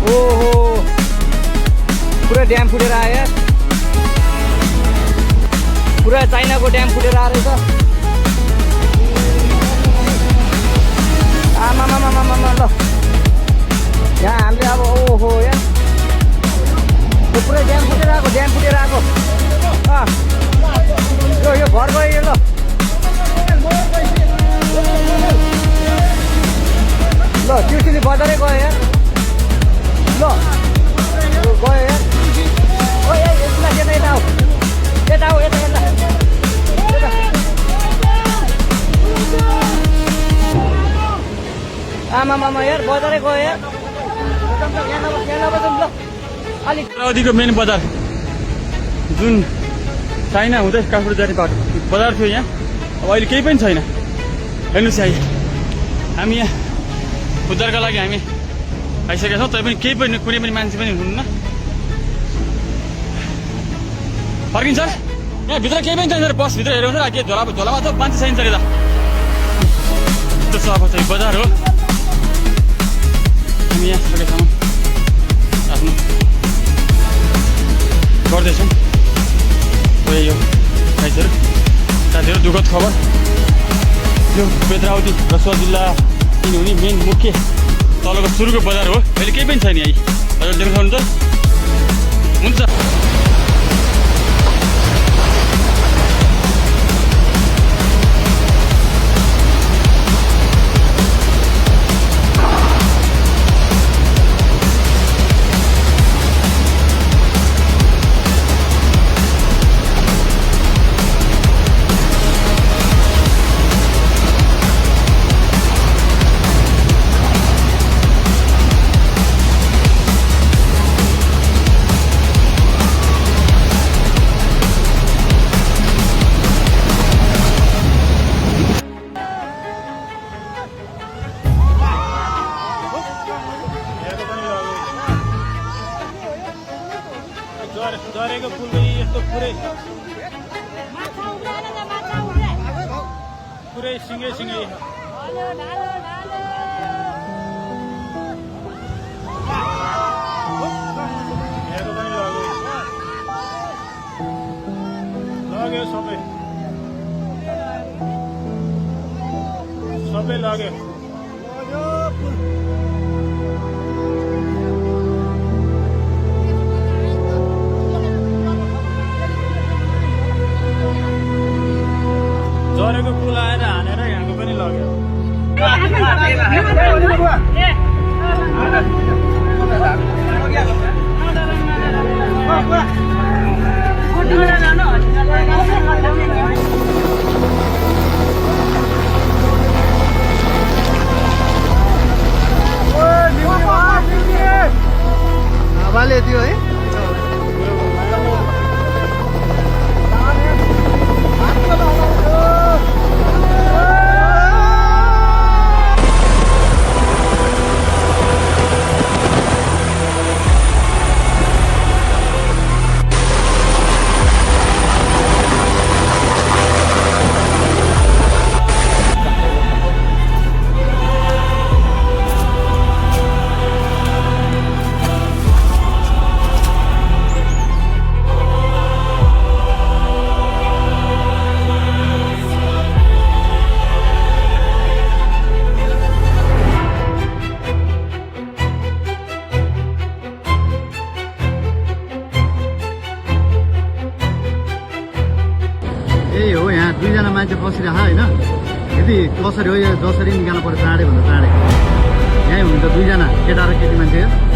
ओहो पुरा ड्याम फुटेर आयो यार पुरा चाइनाको ड्याम फुटेर आएर रहेछ आमामामामामा ल यहाँ हामीले अब ओहो यार पुरै ड्याम फुटेर आएको यो घर गयो यो ल ट्युसनी बजारै गयो यार ल गयो यार ओ यता आमामामा यार बजारै गयो यार अवधिको मेन बजार जुन चाइना हुँदै काठमाडौँ जाने बाटो बजार थियो यहाँ अब अहिले केही पनि छैन हेर्नुहोस् यहाँ हामी यहाँ उद्धारका लागि हामी आइसकेका छौँ तैपनि केही पनि कुनै पनि मान्छे पनि हुनुहुन्न फर्किन्छ यहाँ भित्र केही पनि छैन बसभित्र हेऱ्यो भने के झोलामा छ मान्छे छैन यता त्यस्तो अब चाहिँ बजार हो हामी यहाँ सकेसम्म आफ्नो गर्दैछौँ यो साथीहरू दुःखद खबर यो बेद्रावती रसुवा जिल्ला हुने मेन मुख्य तलको सुरुको बजार हो अहिले केही पनि छैन यहीँ हजुर देख्न सक्नुहुन्छ हुन्छ झरेको पुल पनि यस्तो पुरै सिँगै लग्यो सबै लग्यो झरेको पुल आएर हानेर यहाँको पनि लग्यो हावाले दियो है यही हो यहाँ दुईजना मान्छे बसिरह होइन यदि कसरी हो यो जसरी निकाल्नु पर्यो चाँडै भन्दा चाँडै यहीँ हुनुहुन्छ दुईजना केटा र केटी मान्छे